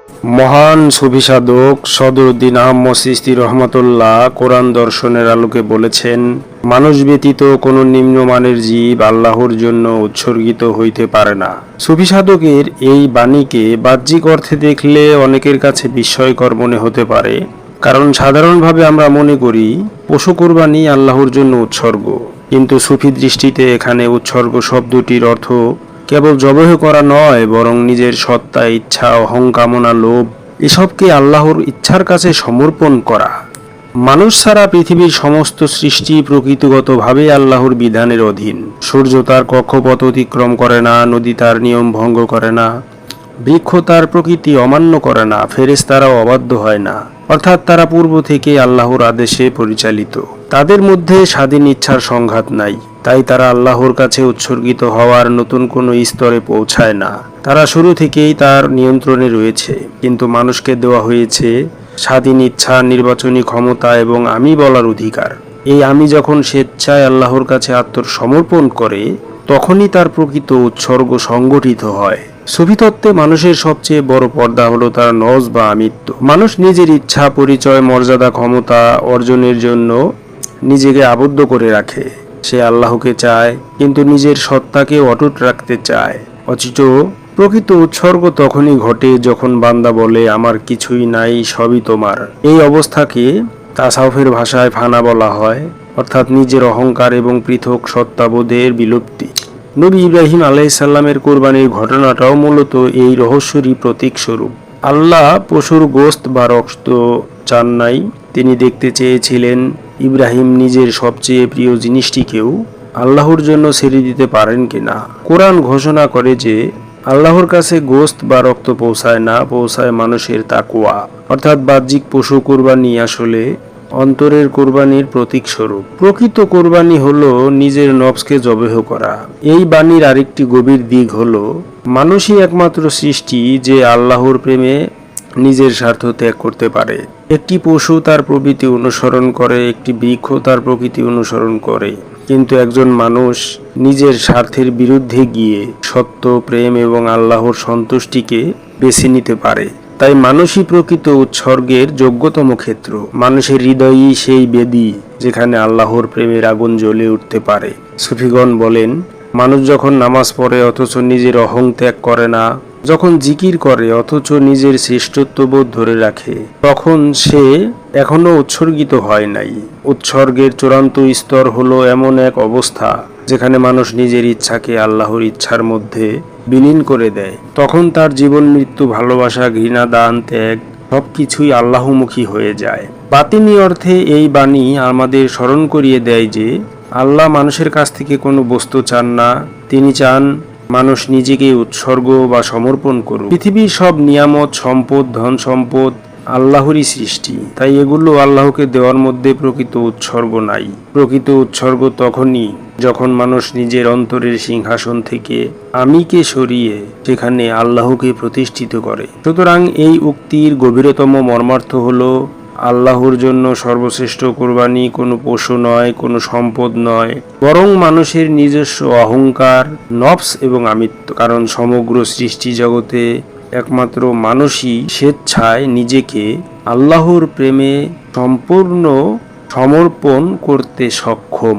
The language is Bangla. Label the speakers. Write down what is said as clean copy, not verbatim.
Speaker 1: মহান সুফি সাধক সদরুদ্দীন আহমদ চিশতি রহমাতুল্লাহ কোরআন দর্শনের আলোকে বলেছেন, মানুষ ব্যতীত কোনো নিম্নমানের জীব আল্লাহর জন্য উৎসর্গিত হইতে পারে না। সুফি সাধকের এই বাণীকে বাহ্যিক অর্থে দেখলে অনেকের কাছে বিস্ময়কর মনে হতে পারে, কারণ সাধারণভাবে আমরা মনে করি পশু কোরবানি আল্লাহর জন্য উৎসর্গ। কিন্তু সুফি দৃষ্টিতে এখানে উৎসর্গ শব্দটির অর্থ কেবল জবাহ করা নয়, বরং নিজের সত্তা, ইচ্ছা, অহংকামনা, লোভ এসবকে আল্লাহর ইচ্ছার কাছে সমর্পণ করা। মানুষ ছাড়া পৃথিবীর সমস্ত সৃষ্টি প্রকৃতিগতভাবে আল্লাহর বিধানের অধীন। সূর্য তার কক্ষপথ অতিক্রম করে না, নদী তার নিয়ম ভঙ্গ করে না, বৃক্ষ তার প্রকৃতি অমান্য করে না, ফেরেশতারাও অবাধ্য হয় না। অর্থাৎ তারা পূর্ব থেকে আল্লাহর আদেশে পরিচালিত। তাদের মধ্যে স্বাধীন ইচ্ছার সংঘাত নাই। তাই তারা আল্লাহর কাছে উৎসর্গিত হওয়ার নতুন কোনো স্তরে পৌঁছায় না। তারা শুরু থেকেই তার নিয়ন্ত্রণে রয়েছে। কিন্তু মানুষকে দেওয়া হয়েছে স্বাধীন ইচ্ছা, নির্বাচনী ক্ষমতা এবং আমি বলার অধিকার। এই আমি যখন স্বেচ্ছায় আল্লাহর কাছে আত্মসমর্পণ করে, তখনই তার প্রকৃত উৎসর্গ সংগঠিত হয়। সুফি তত্ত্বে মানুষের সবচেয়ে বড় পর্দা হলো তার নজ বা আমিত্ব। মানুষ নিজের ইচ্ছা, পরিচয়, মর্যাদা, ক্ষমতা অর্জনের জন্য নিজেকে আবদ্ধ করে রাখে। সে আল্লাহকে চায়, কিন্তু নিজের সত্তাকে অটুট রাখতে চায়। অথচ প্রকৃত উৎসর্গ তখনই ঘটে যখন বান্দা বলে, আমার কিছুই নাই, সবই তোমার। এই অবস্থাকে তাসাউফের ভাষায় ফানা বলা হয়, অর্থাৎ নিজের অহংকার এবং পৃথক সত্তাবোধের বিলুপ্তি। নবী ইব্রাহিম আলাইহিসসালামের কোরবানির ঘটনাটাও মূলত এই রহস্যেরই প্রতীক স্বরূপ। আল্লাহ পশুর গোশত বা রক্ত চান নাই। তিনি দেখতে চেয়েছিলেন ইব্রাহিম নিজের সবচেয়ে প্রিয় জিনিসটিকেও আল্লাহর জন্য ছেড়ে দিতে পারেন কিনা। কোরআন ঘোষণা করে যে আল্লাহর কাছে গোশত বা রক্ত পৌঁছায় না, পৌঁছায় মানুষের তাকওয়া। অর্থাৎ বাহ্যিক পশু কোরবানি আসলে অন্তরের কোরবানির প্রতীক স্বরূপ। প্রকৃত কোরবানি হলো নিজের নফসকে জবেহ করা। এই বাণীর আরেকটি গভীর দিক হলো, মানুষই একমাত্র সৃষ্টি যে আল্লাহর প্রেমে নিজের স্বার্থ ত্যাগ করতে পারে। একটি পশু তার প্রকৃতি অনুসরণ করে, একটি বৃক্ষ তার প্রকৃতি অনুসরণ করে, কিন্তু একজন মানুষ নিজের স্বার্থের বিরুদ্ধে গিয়ে সত্য, প্রেম এবং আল্লাহর সন্তুষ্টিকে বেছে নিতে পারে। তাই মানুষই প্রকৃত উৎসর্গের যোগ্যতম ক্ষেত্র। মানুষের হৃদয়ই সেই বেদী যেখানে আল্লাহর প্রেমের আগুন জ্বলে উঠতে পারে। সুফিগণ বলেন, মানুষ যখন নামাজ পড়ে অথচ নিজের অহং ত্যাগ করে না, যখন জিকির করে অথচ নিজের শ্রেষ্ঠত্ববোধ ধরে রাখে, তখন সে এখনো উৎসর্গিত হয় নাই। উৎসর্গের চূড়ান্ত স্তর হলো এমন এক অবস্থা যেখানে মানুষ নিজের ইচ্ছাকে আল্লাহর ইচ্ছার মধ্যে বিলীন করে দেয়। তখন তার জীবন, মৃত্যু, ভালোবাসা, ঘৃণা, দান, ত্যাগ সবকিছুই আল্লাহমুখী হয়ে যায়। বাতিনি অর্থে এই বাণী আমাদের স্মরণ করিয়ে দেয় যে আল্লাহ মানুষের কাছ থেকে কোনো বস্তু চান না। তিনি চান মানুষ নিজেকে উৎসর্গ বা সমর্পণ করুক। পৃথিবীর সব নিয়ামত, সম্পদ, ধন সম্পদ আল্লাহরই সৃষ্টি। তাই এগুলো আল্লাহকে দেওয়ার মধ্যে প্রকৃত উৎসর্গ নাই। প্রকৃত উৎসর্গ তখনই যখন মানুষ নিজের অন্তরের সিংহাসন থেকে আমিকে সরিয়ে সেখানে আল্লাহকে প্রতিষ্ঠিত করে। সুতরাং এই উক্তির গভীরতম মর্মার্থ হলো, আল্লাহর জন্য সর্বশ্রেষ্ঠ কোরবানি কোনো পশু নয়, কোনো সম্পদ নয়, বরং মানুষের নিজস্ব অহংকার, নফস এবং আমিত্ব। কারণ সমগ্র সৃষ্টি জগতে একমাত্র মানুষই স্বেচ্ছায় নিজেকে আল্লাহর প্রেমে সম্পূর্ণ সমর্পণ করতে সক্ষম।